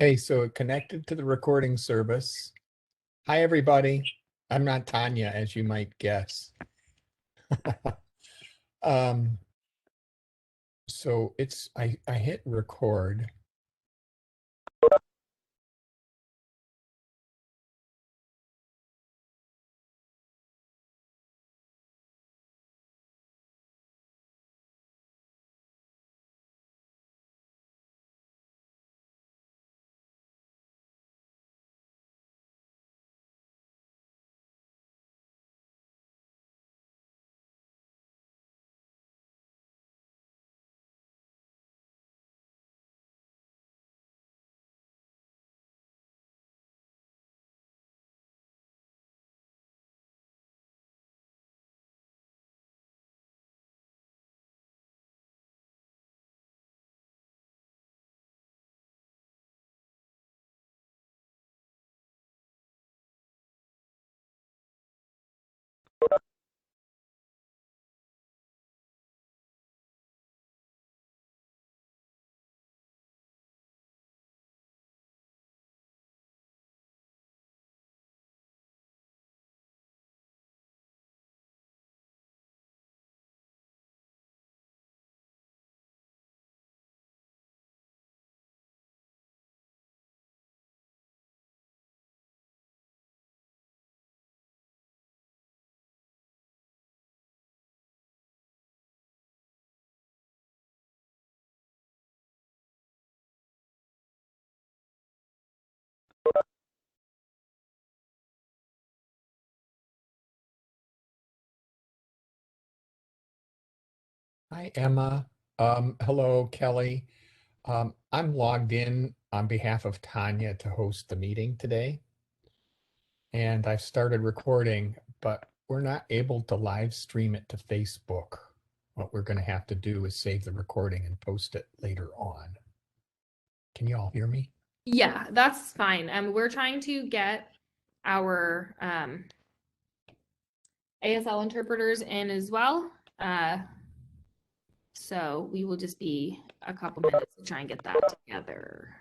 Okay, so it connected to the recording service. Hi, everybody. I'm not Tanya, as you might guess. Um, so I hit record. Hi, Emma. Hello, Kelly. I'm logged in on behalf of Tanya to host the meeting today, and I've started recording, but we're not able to live stream it to Facebook. What we're going to have to do is save the recording and post it later on. Can you all hear me? Yeah, that's fine. We're trying to get our ASL interpreters in as well. So we will just be a couple minutes to try and get that together.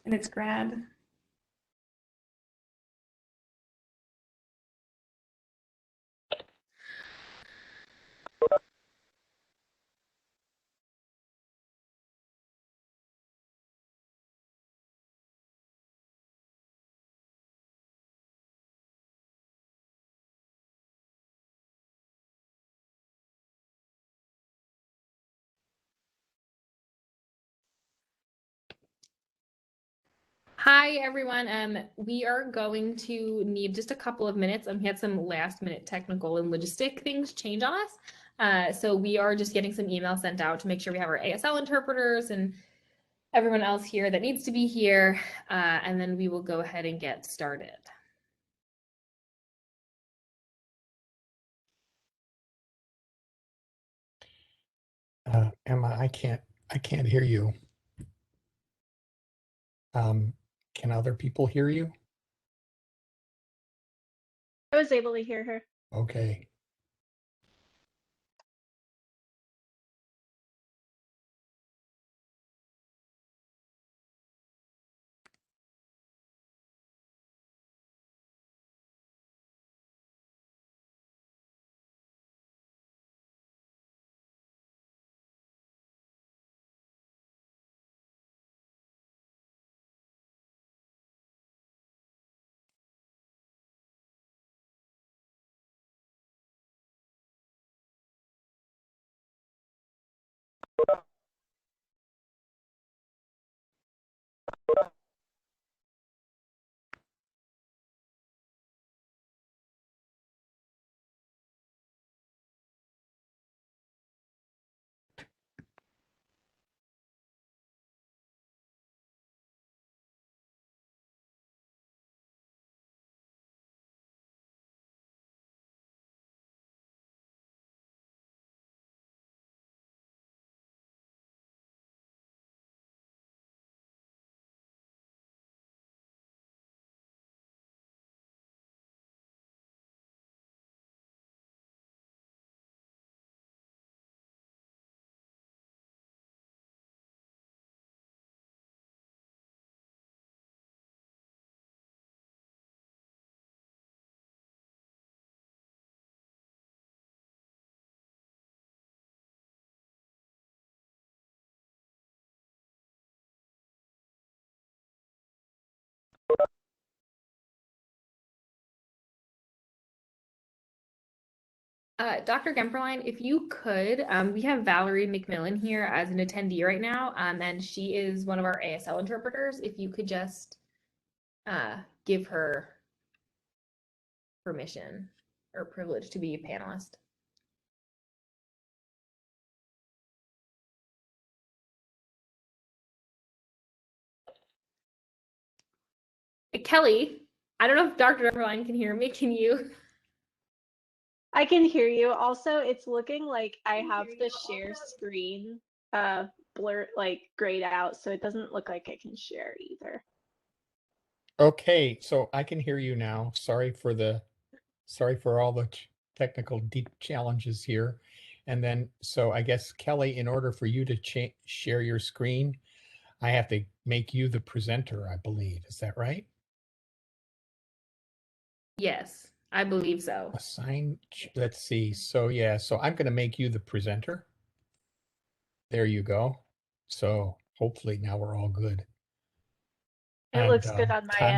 And it's grad. Hi, everyone. We are going to need just a couple of minutes. We had some last minute technical and logistic things change on us. So we are just getting some emails sent out to make sure we have our ASL interpreters and everyone else here that needs to be here. And then we will go ahead and get started. Emma, I can't hear you. Can other people hear you? I was able to hear her. Okay. Dr. Gemperline, if you could, we have Valerie McMillan here as an attendee right now, and she is one of our ASL interpreters. If you could just give her permission or privilege to be a panelist. Kelly, I don't know if Dr. Gemperline can hear me. Can you? I can hear you. Also, it's looking like I have the share screen blur like grayed out, so it doesn't look like I can share either. Okay, so I can hear you now. Sorry for all the technical challenges here. And then, so I guess Kelly, in order for you to share your screen, I have to make you the presenter, I believe. Is that right? Yes, I believe so. Assign, let's see. So yeah, so I'm going to make you the presenter. There you go. So hopefully now we're all good. It And looks good on my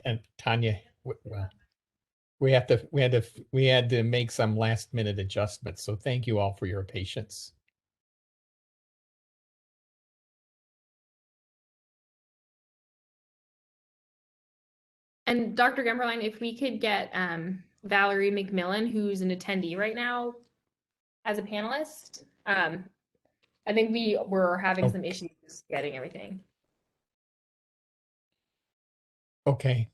end. Tanya, well, we had to make some last minute adjustments. So thank you all for your patience. And Dr. Gemperline, if we could get Valerie McMillan, who's an attendee right now, as a panelist. I think we were having some issues getting everything. Okay.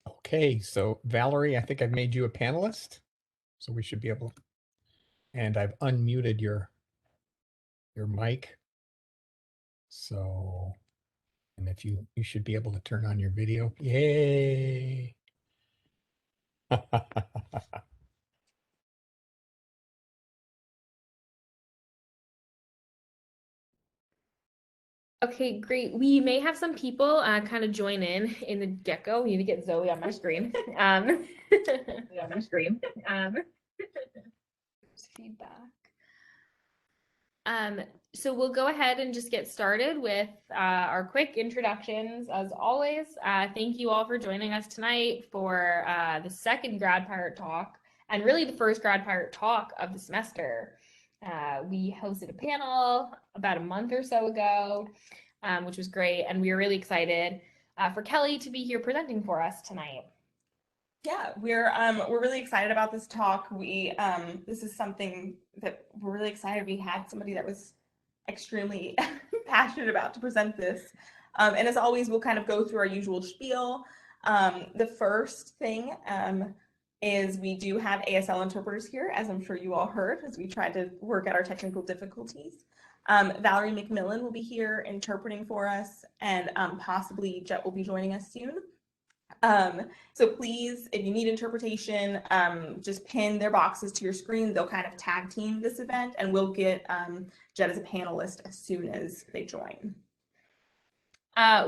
Okay, so Valerie, I think I've made you a panelist. So we should be able, and I've unmuted your mic. So, and if you should be able to turn on your video. Yay. Okay, great. We may have some people kind of join in the get-go. We need to get Zoe on my screen. On my screen. Feedback. So we'll go ahead and just get started with our quick introductions. As always, thank you all for joining us tonight for the second Grad Pirate Talk, and really the first Grad Pirate Talk of the semester. We hosted a panel about a month or so ago, which was great, and we were really excited for Kelly to be here presenting for us tonight. Yeah, we're really excited about this talk. This is something that we're really excited we had somebody that was extremely passionate about to present this. And as always, we'll kind of go through our usual spiel. The first thing is we do have ASL interpreters here, as I'm sure you all heard, as we tried to work out our technical difficulties. Valerie McMillan will be here interpreting for us, and possibly Jet will be joining us soon. So please, if you need interpretation, just pin their boxes to your screen. They'll kind of tag team this event, and we'll get Jet as a panelist as soon as they join.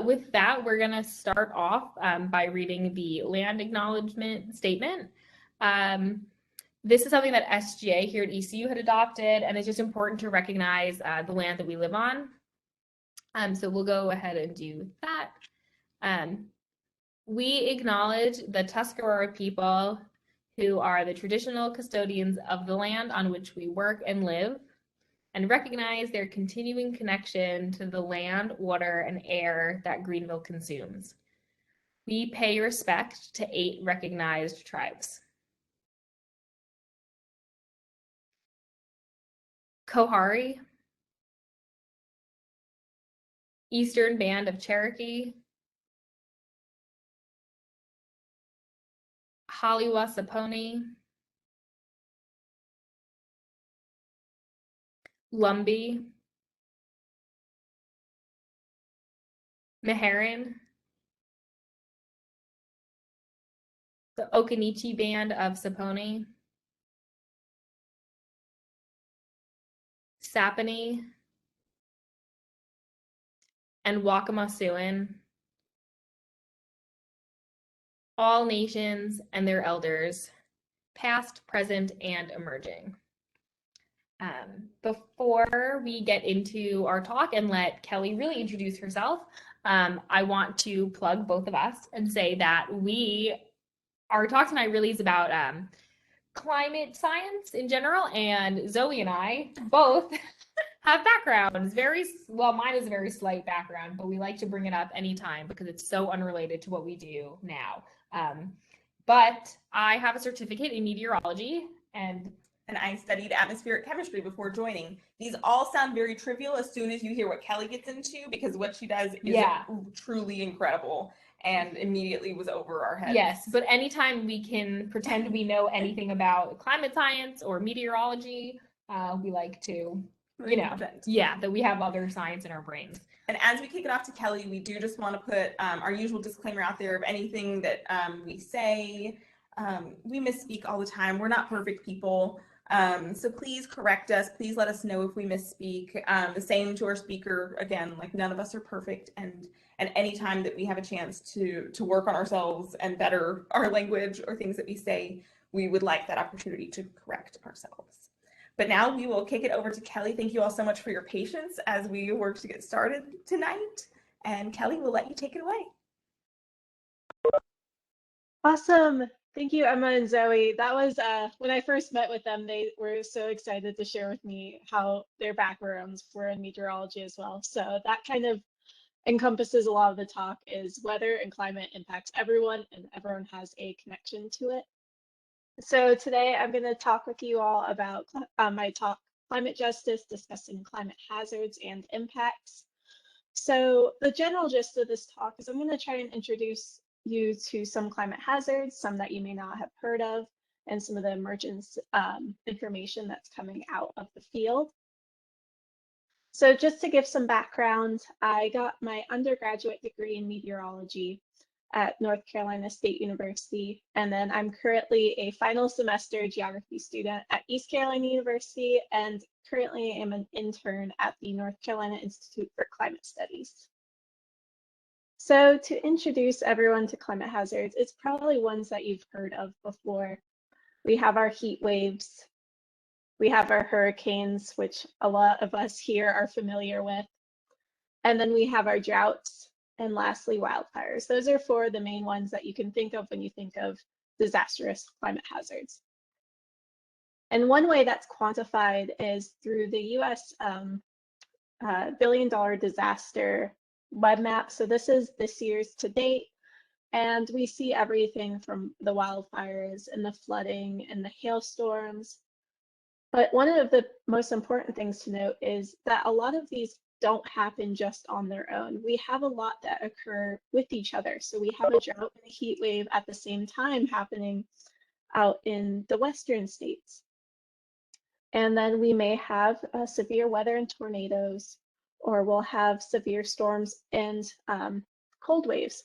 With that, we're going to start off by reading the land acknowledgement statement. This is something that SGA here at ECU had adopted, and it's just important to recognize the land that we live on. So we'll go ahead and do that. We acknowledge the Tuscarora people who are the traditional custodians of the land on which we work and live, and recognize their continuing connection to the land, water, and air that Greenville consumes. We pay respect to 8 recognized tribes. Kohari, Eastern Band of Cherokee, Haliwa Saponi, Lumbee, Meherrin, the Okanichi Band of Saponi, Saponi, and Wakamasuin, all nations and their elders, past, present, and emerging. Before we get into our talk and let Kelly really introduce herself, I want to plug both of us and say that our talk tonight really is about climate science in general, and Zoe and I both have backgrounds. Mine is a very slight background, but we like to bring it up anytime because it's so unrelated to what we do now. But I have a certificate in meteorology, and I studied atmospheric chemistry before joining. These all sound very trivial as soon as you hear what Kelly gets into, because what she does is truly incredible and immediately was over our heads. Yes, but anytime we can pretend we know anything about climate science or meteorology, we like to, that we have other science in our brains. And as we kick it off to Kelly, we do just want to put our usual disclaimer out there of anything that we say. We misspeak all the time. We're not perfect people. So please correct us. Please let us know if we misspeak. The same to our speaker. Again, like, none of us are perfect. And any time that we have a chance to work on ourselves and better our language or things that we say, we would like that opportunity to correct ourselves. But now we will kick it over to Kelly. Thank you all so much for your patience as we work to get started tonight. And Kelly, we'll let you take it away. Awesome. Thank you, Emma and Zoe. That was when I first met with them, they were so excited to share with me how their backgrounds were in meteorology as well. So that kind of encompasses a lot of the talk, is weather and climate impacts everyone, and everyone has a connection to it. So today I'm going to talk with you all about my talk, Climate Justice, discussing climate hazards and impacts. So the general gist of this talk is I'm going to try and introduce you to some climate hazards, some that you may not have heard of, and some of the emergence information that's coming out of the field. So just to give some background, I got my undergraduate degree in meteorology at North Carolina State University, and then I'm currently a final semester geography student at East Carolina University, and currently am an intern at the North Carolina Institute for Climate Studies. So to introduce everyone to climate hazards, it's probably ones that you've heard of before. We have our heat waves, we have our hurricanes, which a lot of us here are familiar with, and then we have our droughts, and lastly, wildfires. Those are 4 of the main ones that you can think of when you think of disastrous climate hazards. And one way that's quantified is through the US billion-dollar disaster web map. So this is this year's to date, and we see everything from the wildfires and the flooding and the hailstorms. But one of the most important things to note is that a lot of these don't happen just on their own. We have a lot that occur with each other. So we have a drought and a heat wave at the same time happening out in the western states. And then we may have severe weather and tornadoes, or we'll have severe storms and cold waves.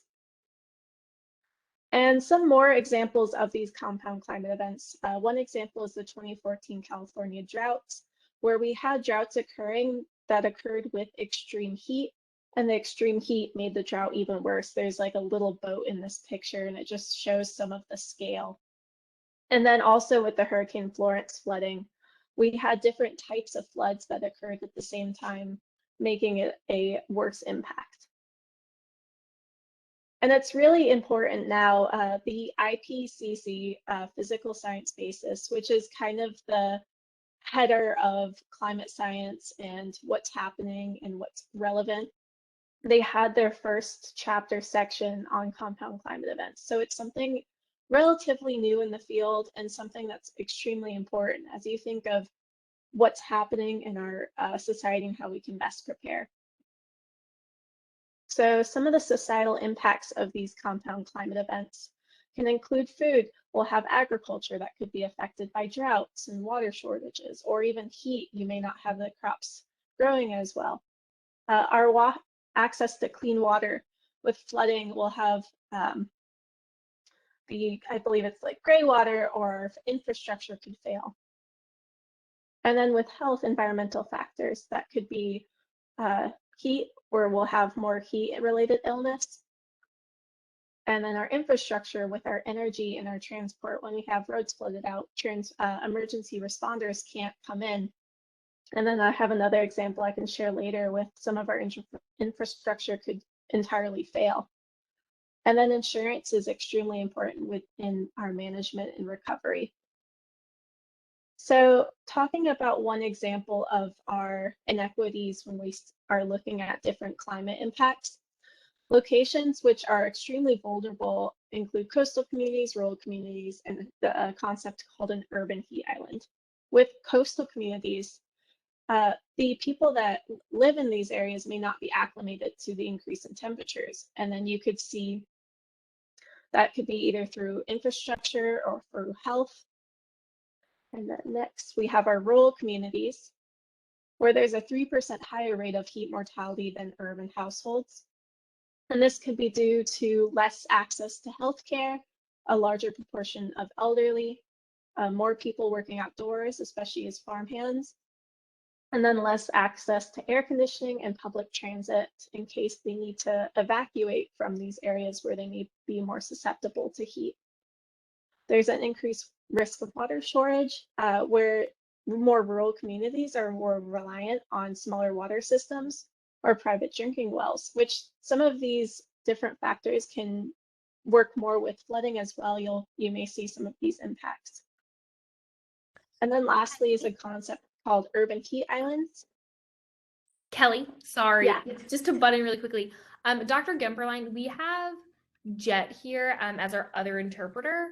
And some more examples of these compound climate events. One example is the 2014 California droughts, where we had droughts occurring that occurred with extreme heat, and the extreme heat made the drought even worse. There's like a little boat in this picture, and it just shows some of the scale. And then also with the Hurricane Florence flooding, we had different types of floods that occurred at the same time, making it a worse impact. And it's really important now, the IPCC physical science basis, which is kind of the header of climate science and what's happening and what's relevant. They had their first chapter section on compound climate events. So it's something relatively new in the field and something that's extremely important as you think of what's happening in our society and how we can best prepare. So some of the societal impacts of these compound climate events can include food. We'll have agriculture that could be affected by droughts and water shortages, or even heat. You may not have the crops growing as well. Our access to clean water with flooding will have I believe it's like gray water, or infrastructure could fail. And then with health, environmental factors that could be heat, where we'll have more heat-related illness. And then our infrastructure with our energy and our transport, when we have roads flooded out, emergency responders can't come in. And then I have another example I can share later with some of our infrastructure could entirely fail. And then insurance is extremely important within our management and recovery. So talking about one example of our inequities when we are looking at different climate impacts, locations which are extremely vulnerable include coastal communities, rural communities, and the concept called an urban heat island. With coastal communities, the people that live in these areas may not be acclimated to the increase in temperatures. And then you could see that could be either through infrastructure or through health. And then next, we have our rural communities, where there's a 3% higher rate of heat mortality than urban households. And this could be due to less access to healthcare, a larger proportion of elderly, more people working outdoors, especially as farmhands, and then less access to air conditioning and public transit in case they need to evacuate from these areas where they may be more susceptible to heat. There's an increased risk of water shortage, where more rural communities are more reliant on smaller water systems or private drinking wells, which some of these different factors can work more with flooding as well. You may see some of these impacts. And then lastly is a concept called urban heat islands. Kelly, sorry, Yeah. just to butt in really quickly. Dr. Gemperline, we have Jet here as our other interpreter.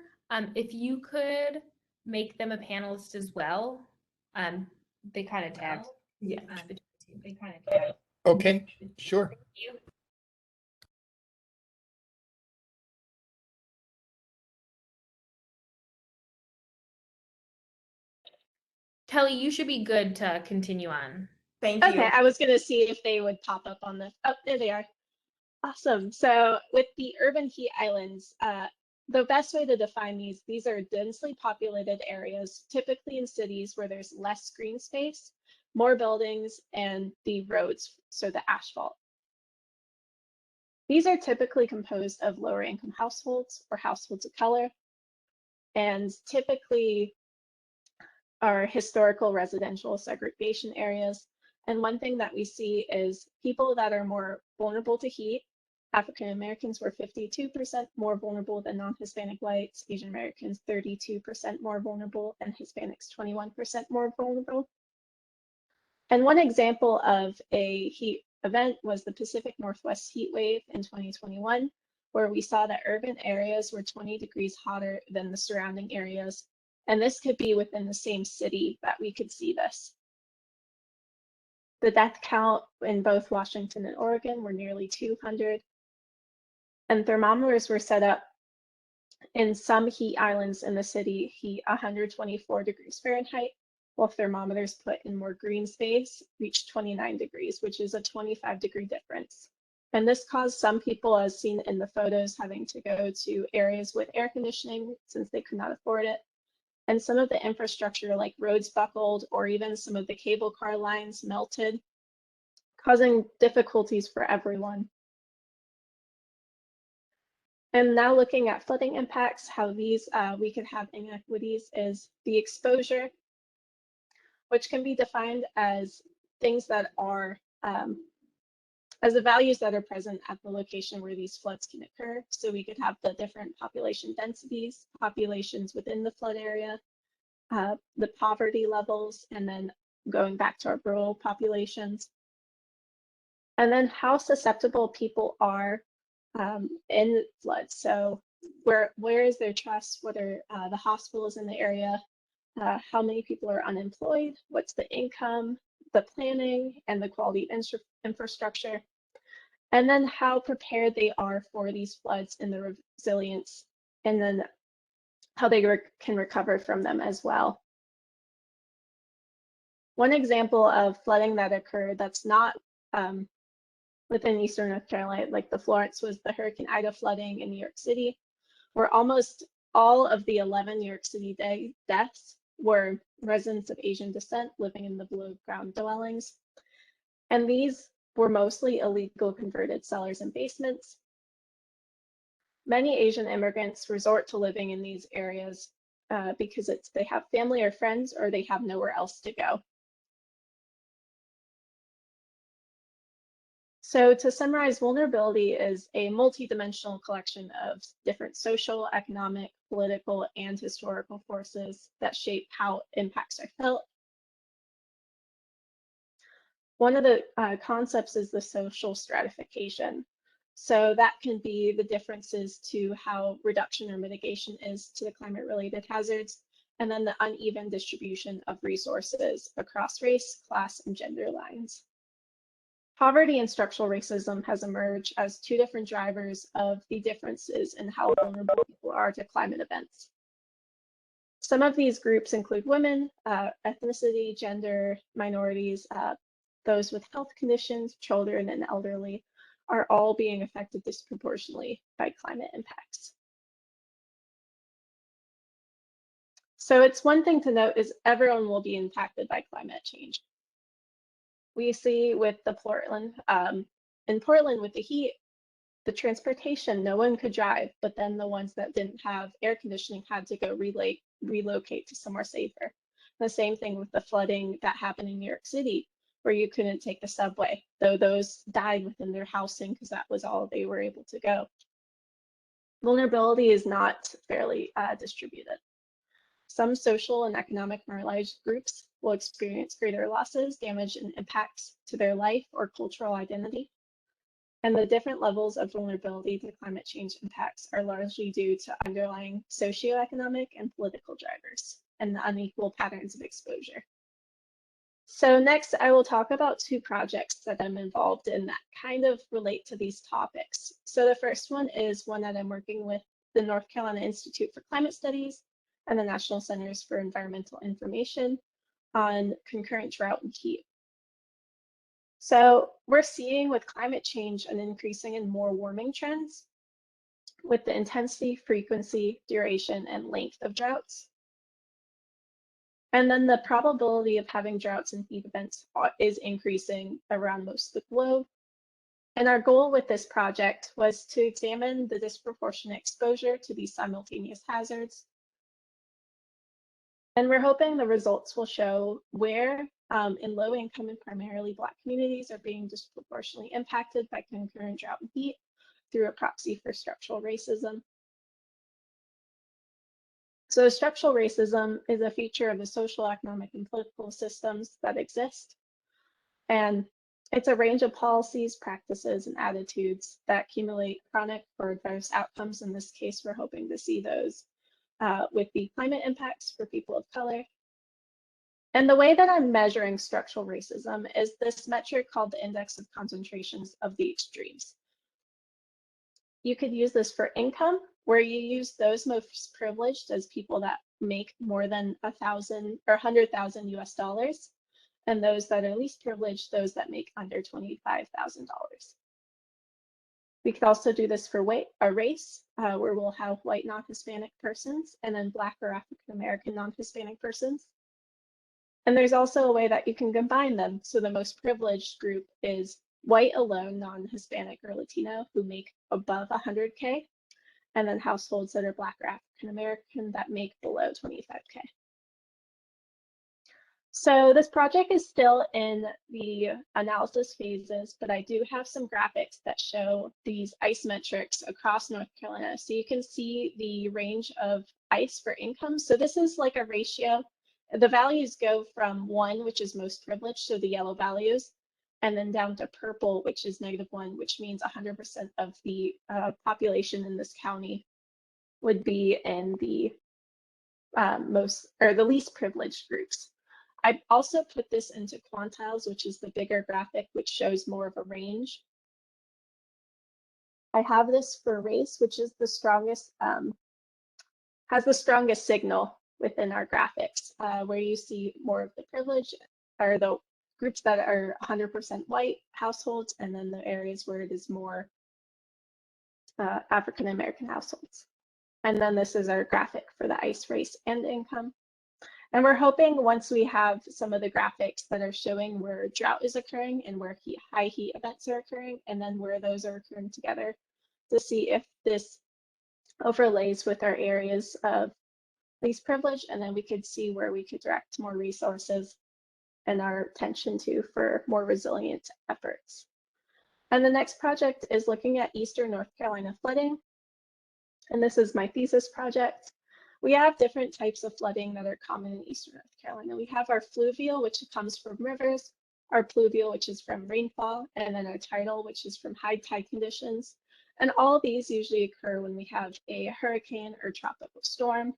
If you could make them a panelist as well. They kind of tagged. Yeah. They kind of tagged. Okay, sure. Thank you. Kelly, you should be good to continue on. Thank you. Okay, I was going to see if they would pop up on the, oh, there they are. Awesome. So with the urban heat islands, the best way to define these are densely populated areas, typically in cities where there's less green space, more buildings, and the roads, so the asphalt. These are typically composed of lower income households or households of color, and typically are historical residential segregation areas. And one thing that we see is people that are more vulnerable to heat. African Americans were 52% more vulnerable than non-Hispanic whites, Asian Americans 32% more vulnerable, and Hispanics 21% more vulnerable. And one example of a heat event was the Pacific Northwest heat wave in 2021, where we saw that urban areas were 20 degrees hotter than the surrounding areas. And this could be within the same city that we could see this. The death count in both Washington and Oregon were nearly 200, and thermometers were set up in some heat islands in the city, heat 124 degrees Fahrenheit, while thermometers put in more green space reached 29 degrees, which is a 25-degree difference. And this caused some people, as seen in the photos, having to go to areas with air conditioning since they could not afford it. And some of the infrastructure, like roads, buckled, or even some of the cable car lines melted, causing difficulties for everyone. And now looking at flooding impacts, how these we could have inequities is the exposure, which can be defined as things that are as the values that are present at the location where these floods can occur. So we could have the different population densities, populations within the flood area, the poverty levels, and then going back to our rural populations. And then how susceptible people are in floods. So where is their trust? What are the hospitals in the area? How many people are unemployed? What's the income, the planning, and the quality infrastructure? And then how prepared they are for these floods and the resilience, and then how they can recover from them as well. One example of flooding that occurred that's not within Eastern North Carolina, like the Florence, was the Hurricane Ida flooding in New York City, where almost all of the 11 New York City deaths were residents of Asian descent living in the below ground dwellings. And these were mostly illegal converted cellars and basements. Many Asian immigrants resort to living in these areas because they have family or friends, or they have nowhere else to go. So to summarize, vulnerability is a multidimensional collection of different social, economic, political, and historical forces that shape how impacts are felt. One of the concepts is the social stratification. So that can be the differences to how reduction or mitigation is to the climate-related hazards, and then the uneven distribution of resources across race, class, and gender lines. Poverty and structural racism has emerged as two different drivers of the differences in how vulnerable people are to climate events. Some of these groups include women, ethnicity, gender, minorities, those with health conditions, children, and elderly are all being affected disproportionately by climate impacts. So it's one thing to note is everyone will be impacted by climate change. We see with the Portland, in Portland with the heat, the transportation, no one could drive, but then the ones that didn't have air conditioning had to go relocate to somewhere safer. The same thing with the flooding that happened in New York City, where you couldn't take the subway, though those died within their housing because that was all they were able to go. Vulnerability is not fairly distributed. Some social and economic marginalized groups will experience greater losses, damage, and impacts to their life or cultural identity. And the different levels of vulnerability to climate change impacts are largely due to underlying socioeconomic and political drivers and the unequal patterns of exposure. So next, I will talk about two projects that I'm involved in that kind of relate to these topics. So the first one is one that I'm working with the North Carolina Institute for Climate Studies and the National Centers for Environmental Information on concurrent drought and heat. So we're seeing with climate change an increasing and more warming trends with the intensity, frequency, duration, and length of droughts. And then the probability of having droughts and heat events is increasing around most of the globe. And our goal with this project was to examine the disproportionate exposure to these simultaneous hazards. And we're hoping the results will show where in low income and primarily Black communities are being disproportionately impacted by concurrent drought and heat through a proxy for structural racism. So structural racism is a feature of the social, economic, and political systems that exist. And it's a range of policies, practices, and attitudes that accumulate chronic or adverse outcomes. In this case, we're hoping to see those with the climate impacts for people of color, And the way that I'm measuring structural racism is this metric called the index of concentrations of the extremes. You could use this for income, where you use those most privileged as people that make more than 1,000 or 100,000 US dollars, and those that are least privileged, those that make under $25,000. We could also do this for race, where we'll have white non-Hispanic persons and then Black or African American non-Hispanic persons. And there's also a way that you can combine them. So the most privileged group is white alone, non-Hispanic or Latino who make above 100K, and then households that are Black or African American that make below 25K. So this project is still in the analysis phases, but I do have some graphics that show these ICE metrics across North Carolina. So you can see the range of ICE for income. So this is like a ratio. The values go from 1, which is most privileged, so the yellow values, and then down to purple, which is -1, which means 100% of the population in this county would be in the the least privileged groups. I also put this into quantiles, which is the bigger graphic, which shows more of a range. I have this for race, which is the strongest, has the strongest signal within our graphics, where you see more of the privilege or the groups that are 100% white households, and then the areas where it is more African American households. And then this is our graphic for the ICE, race, and income. And we're hoping once we have some of the graphics that are showing where drought is occurring and where high heat events are occurring, and then where those are occurring together, to see if this overlays with our areas of least privilege, and then we could see where we could direct more resources and our attention to for more resilient efforts. And the next project is looking at Eastern North Carolina flooding. And this is my thesis project. We have different types of flooding that are common in Eastern North Carolina. We have our fluvial, which comes from rivers, our pluvial, which is from rainfall, and then our tidal, which is from high tide conditions. And all of these usually occur when we have a hurricane or tropical storm.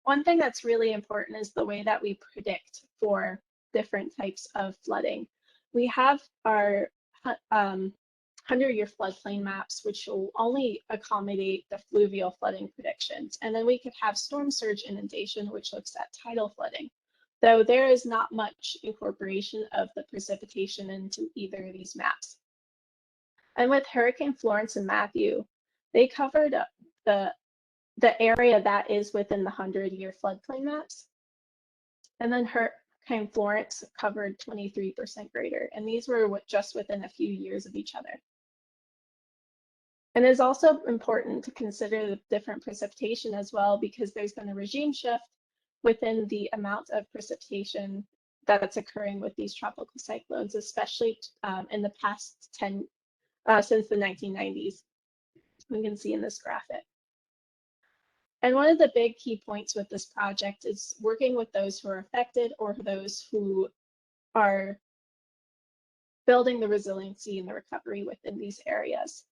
One thing that's really important is the way that we predict for different types of flooding. We have our 100-year floodplain maps, which will only accommodate the fluvial flooding predictions. And then we could have storm surge inundation, which looks at tidal flooding, though there is not much incorporation of the precipitation into either of these maps. And with Hurricane Florence and Matthew, they covered the area that is within the 100-year floodplain maps. And then Hurricane Florence covered 23% greater, and these were just within a few years of each other. And it's also important to consider the different precipitation as well, because there's been a regime shift within the amount of precipitation that's occurring with these tropical cyclones, especially in the past since the 1990s. We can see in this graphic. And one of the big key points with this project is working with those who are affected or those who are building the resiliency and the recovery within these areas.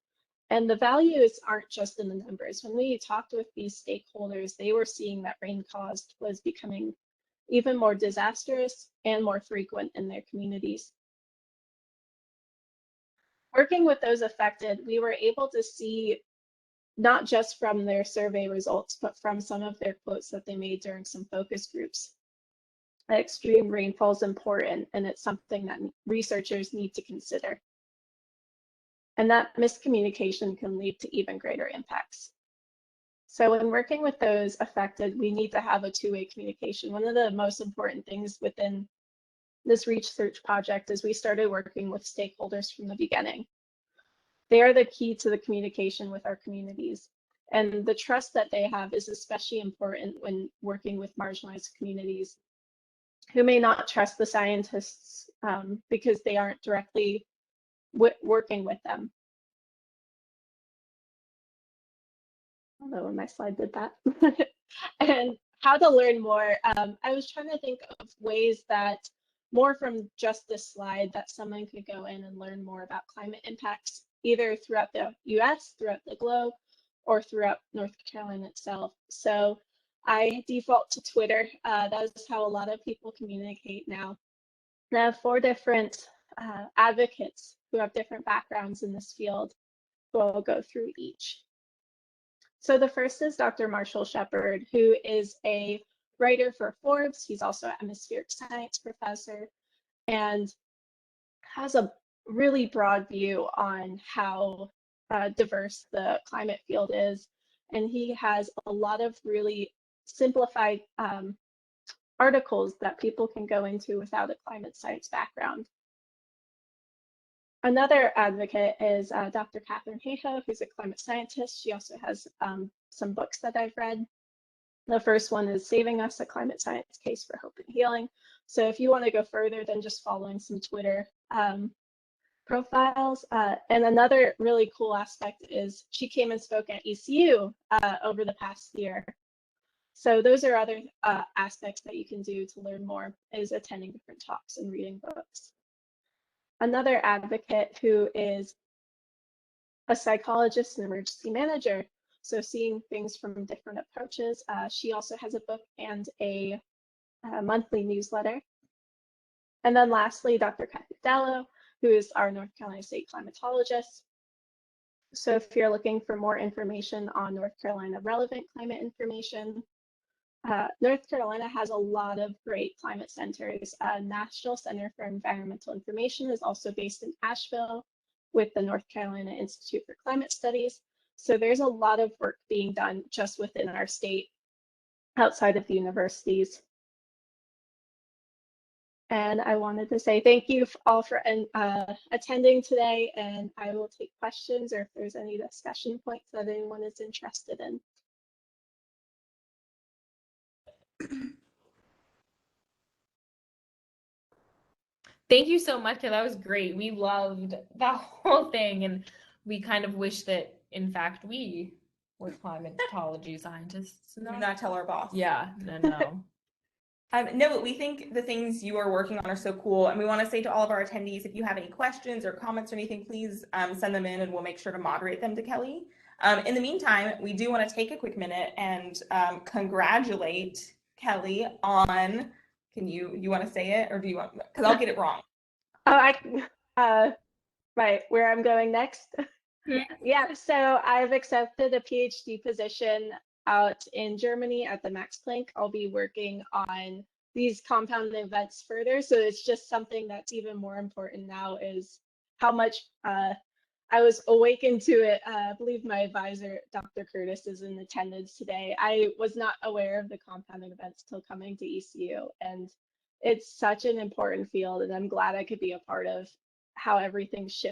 And the values aren't just in the numbers. When we talked with these stakeholders, they were seeing that rain caused was becoming even more disastrous and more frequent in their communities. Working with those affected, we were able to see, not just from their survey results, but from some of their quotes that they made during some focus groups, that extreme rainfall is important, and it's something that researchers need to consider. And that miscommunication can lead to even greater impacts. So when working with those affected, we need to have a two-way communication. One of the most important things within this research project is we started working with stakeholders from the beginning. They are the key to the communication with our communities. And the trust that they have is especially important when working with marginalized communities who may not trust the scientists because they aren't directly working with them. I don't know when my slide did that. And how to learn more. I was trying to think of ways that more from just this slide that someone could go in and learn more about climate impacts, either throughout the US, throughout the globe, or throughout North Carolina itself. So I default to Twitter. That is how a lot of people communicate now. I have 4 different advocates who have different backgrounds in this field who I'll go through each. So the first is Dr. Marshall Shepard, who is a writer for Forbes. He's also an atmospheric science professor and has a really broad view on how diverse the climate field is. And he has a lot of really simplified articles that people can go into without a climate science background. Another advocate is Dr. Catherine Hayhoe, who's a climate scientist. She also has some books that I've read. The first one is Saving Us, a Climate Science Case for Hope and Healing. So if you want to go further than just following some Twitter profiles. And another really cool aspect is she came and spoke at ECU over the past year. So those are other aspects that you can do to learn more, is attending different talks and reading books. Another advocate who is a psychologist and emergency manager, so seeing things from different approaches. She also has a book and a monthly newsletter. And then lastly, Dr. Kathy Dallow, who is our North Carolina State climatologist. So if you're looking for more information on North Carolina relevant climate information, North Carolina has a lot of great climate centers. National Center for Environmental Information is also based in Asheville with the North Carolina Institute for Climate Studies. So there's a lot of work being done just within our state, outside of the universities. And I wanted to say thank you all for attending today, and I will take questions or if there's any discussion points that anyone is interested in. Thank you so much. That was great. We loved that whole thing, and we kind of wish that, in fact, we were climatology scientists. Do not tell our boss. Yeah, no. No, but we think the things you are working on are so cool. And we want to say to all of our attendees, if you have any questions or comments or anything, please send them in and we'll make sure to moderate them to Kelly. In the meantime, we do want to take a quick minute and congratulate Kelly on, you want to say it or do you want, because I'll get it wrong. Oh, right, where I'm going next. Yeah. Yeah, so I've accepted a PhD position out in Germany at the Max Planck. I'll be working on these compound events further. So it's just something that's even more important now is how much I was awakened to it. I believe my advisor, Dr. Curtis, is in attendance today. I was not aware of the compounding events till coming to ECU, and it's such an important field, and I'm glad I could be a part of how everything's shifted